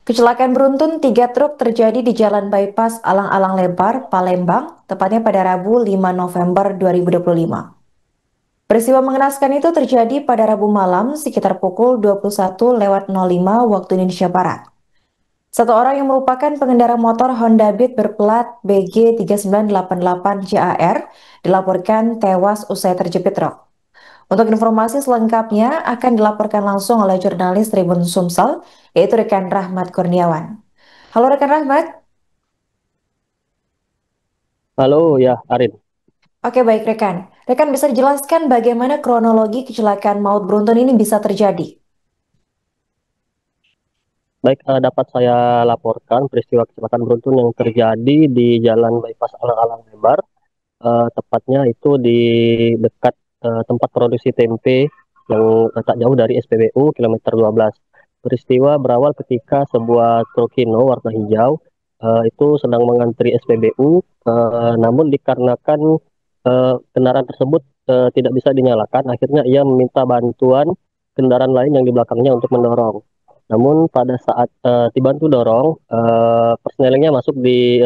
Kecelakaan beruntun 3 truk terjadi di Jalan Bypass Alang-Alang Lebar, Palembang, tepatnya pada Rabu 5 November 2025. Peristiwa mengenaskan itu terjadi pada Rabu malam sekitar pukul 21.05 waktu Indonesia Barat. Satu orang yang merupakan pengendara motor Honda Beat berplat BG3988 JAR dilaporkan tewas usai terjepit truk. Untuk informasi selengkapnya akan dilaporkan langsung oleh jurnalis Tribun Sumsel, yaitu rekan Rahmat Kurniawan. Halo rekan Rahmat. Halo ya, Arin. Oke baik rekan. Rekan bisa dijelaskan bagaimana kronologi kecelakaan maut beruntun ini bisa terjadi? Baik, dapat saya laporkan peristiwa kecelakaan beruntun yang terjadi di Jalan Bypass Alang-Alang Lebar, tepatnya itu di dekat tempat produksi tempe yang tak jauh dari SPBU kilometer 12. Peristiwa berawal ketika sebuah truk Hino warna hijau itu sedang mengantri SPBU, namun dikarenakan kendaraan tersebut tidak bisa dinyalakan, akhirnya ia meminta bantuan kendaraan lain yang di belakangnya untuk mendorong. Namun pada saat dibantu dorong, persnelingnya masuk di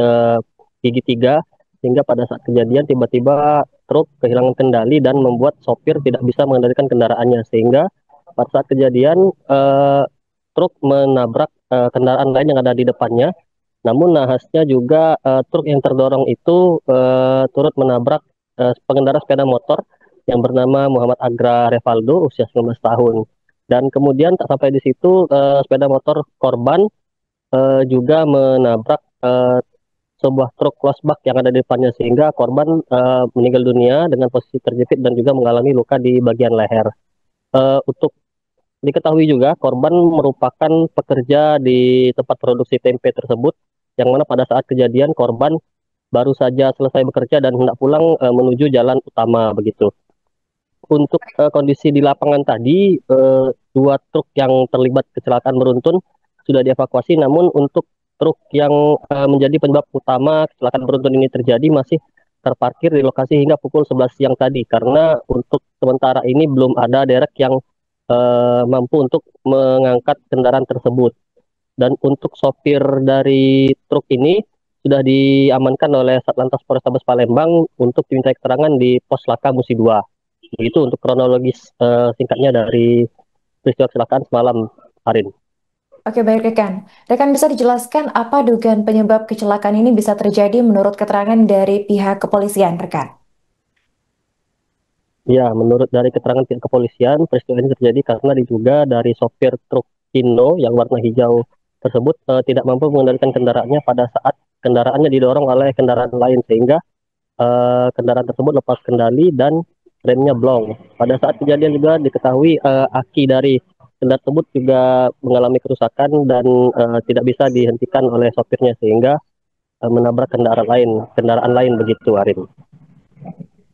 gigi tiga, sehingga pada saat kejadian tiba-tiba truk kehilangan kendali dan membuat sopir tidak bisa mengendalikan kendaraannya, sehingga pada saat kejadian truk menabrak kendaraan lain yang ada di depannya. Namun nahasnya juga truk yang terdorong itu turut menabrak pengendara sepeda motor yang bernama Muhammad Agra Revaldo, usia 19 tahun. Dan kemudian tak sampai di situ, sepeda motor korban juga menabrak sebuah truk closebak yang ada di depannya, sehingga korban meninggal dunia dengan posisi terjepit dan juga mengalami luka di bagian leher. Untuk diketahui juga, korban merupakan pekerja di tempat produksi tempe tersebut, yang mana pada saat kejadian korban baru saja selesai bekerja dan hendak pulang menuju jalan utama begitu. Untuk kondisi di lapangan tadi, dua truk yang terlibat kecelakaan beruntun sudah dievakuasi, namun untuk truk yang menjadi penyebab utama kecelakaan beruntun ini terjadi masih terparkir di lokasi hingga pukul 11 siang tadi, karena untuk sementara ini belum ada derek yang mampu untuk mengangkat kendaraan tersebut. Dan untuk sopir dari truk ini sudah diamankan oleh Satlantas Polrestabes Palembang untuk diminta keterangan di Pos Laka Musi 2. Begitu untuk kronologis singkatnya dari peristiwa kecelakaan semalam, Arin. Oke baik rekan. Rekan bisa dijelaskan apa dugaan penyebab kecelakaan ini bisa terjadi menurut keterangan dari pihak kepolisian rekan? Ya, menurut dari keterangan pihak kepolisian, peristiwa ini terjadi karena diduga dari sopir truk Hino yang warna hijau tersebut tidak mampu mengendalikan kendaraannya pada saat kendaraannya didorong oleh kendaraan lain, sehingga kendaraan tersebut lepas kendali dan remnya blong. Pada saat kejadian juga diketahui aki dari kendaraan tersebut juga mengalami kerusakan dan tidak bisa dihentikan oleh sopirnya, sehingga menabrak kendaraan lain begitu, Arin.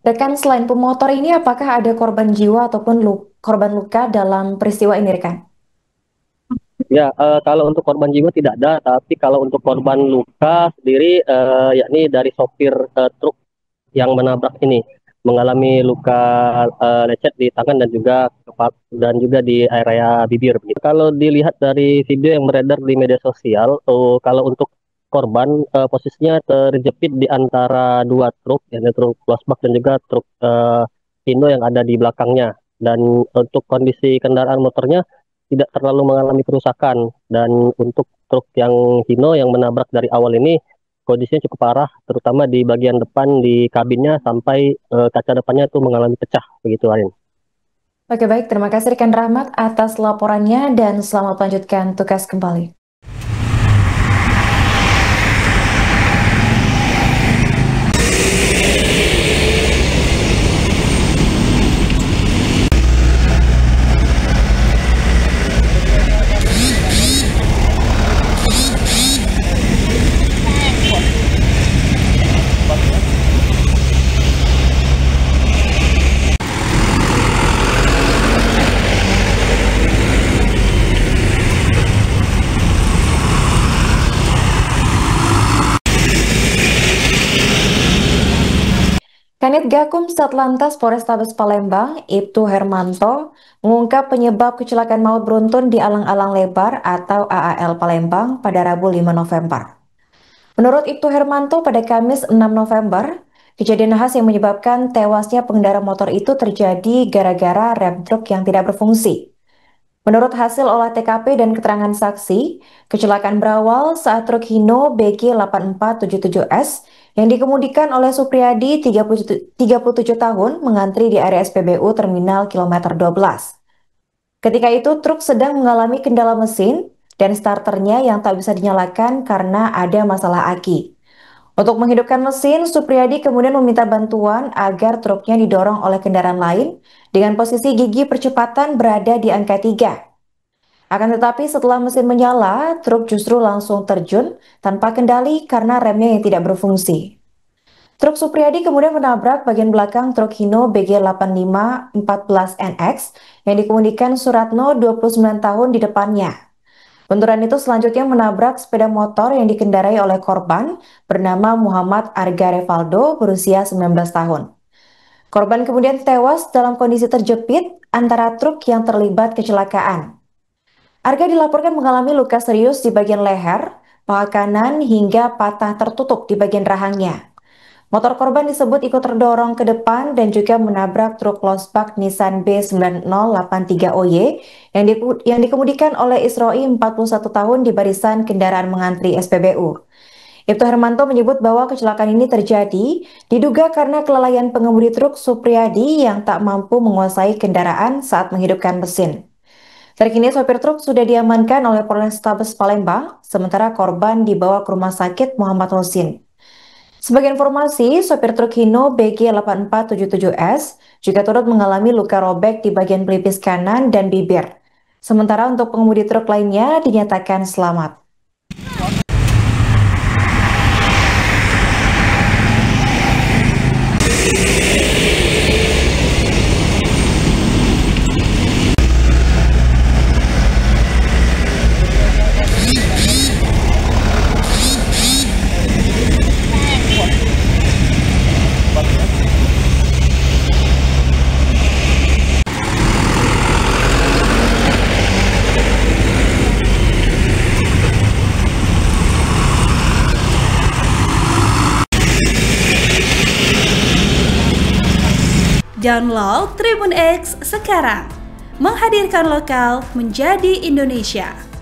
Rekan, selain pemotor ini apakah ada korban jiwa ataupun korban luka dalam peristiwa ini rekan? Ya, kalau untuk korban jiwa tidak ada, tapi kalau untuk korban luka sendiri, yakni dari sopir truk yang menabrak ini mengalami luka lecet di tangan dan juga di area bibir begitu. Kalau dilihat dari video yang beredar di media sosial, kalau untuk korban posisinya terjepit di antara dua truk, yaitu truk plusbak dan juga truk Hino yang ada di belakangnya. Dan untuk kondisi kendaraan motornya tidak terlalu mengalami kerusakan, dan untuk truk yang Hino yang menabrak dari awal ini kondisinya cukup parah, terutama di bagian depan di kabinnya sampai kaca depannya itu mengalami pecah begitu, Arin. Oke baik, terima kasih rekan Rahmat atas laporannya dan selamat melanjutkan tugas kembali. Kanit Gakum Satlantas Polrestabes Palembang, Ibtu Hermanto, mengungkap penyebab kecelakaan maut beruntun di Alang-Alang Lebar atau AAL Palembang pada Rabu 5 November. Menurut Ibtu Hermanto, pada Kamis 6 November, kejadian nahas yang menyebabkan tewasnya pengendara motor itu terjadi gara-gara rem truk yang tidak berfungsi. Menurut hasil olah TKP dan keterangan saksi, kecelakaan berawal saat truk Hino BG 8477S yang dikemudikan oleh Supriyadi 37 tahun mengantri di area SPBU Terminal Kilometer 12. Ketika itu truk sedang mengalami kendala mesin dan starternya yang tak bisa dinyalakan karena ada masalah aki. Untuk menghidupkan mesin, Supriyadi kemudian meminta bantuan agar truknya didorong oleh kendaraan lain dengan posisi gigi percepatan berada di angka 3. Akan tetapi setelah mesin menyala, truk justru langsung terjun tanpa kendali karena remnya yang tidak berfungsi. Truk Supriyadi kemudian menabrak bagian belakang truk Hino BG 8514NX yang dikemudikan Suratno 29 tahun di depannya. Benturan itu selanjutnya menabrak sepeda motor yang dikendarai oleh korban bernama Muhammad Arga Revaldo berusia 19 tahun. Korban kemudian tewas dalam kondisi terjepit antara truk yang terlibat kecelakaan. Arga dilaporkan mengalami luka serius di bagian leher, paha kanan hingga patah tertutup di bagian rahangnya. Motor korban disebut ikut terdorong ke depan dan juga menabrak truk losbak Nissan B9083OY yang dikemudikan oleh Isroi 41 tahun di barisan kendaraan mengantri SPBU. Ibtu Hermanto menyebut bahwa kecelakaan ini terjadi diduga karena kelalaian pengemudi truk Supriyadi yang tak mampu menguasai kendaraan saat menghidupkan mesin. Terkini sopir truk sudah diamankan oleh Polrestabes Palembang, sementara korban dibawa ke Rumah Sakit Muhammad Hosin. Sebagai informasi, sopir truk Hino BG 8477S juga turut mengalami luka robek di bagian pelipis kanan dan bibir. Sementara untuk pengemudi truk lainnya dinyatakan selamat. Download Tribun X sekarang, menghadirkan lokal menjadi Indonesia.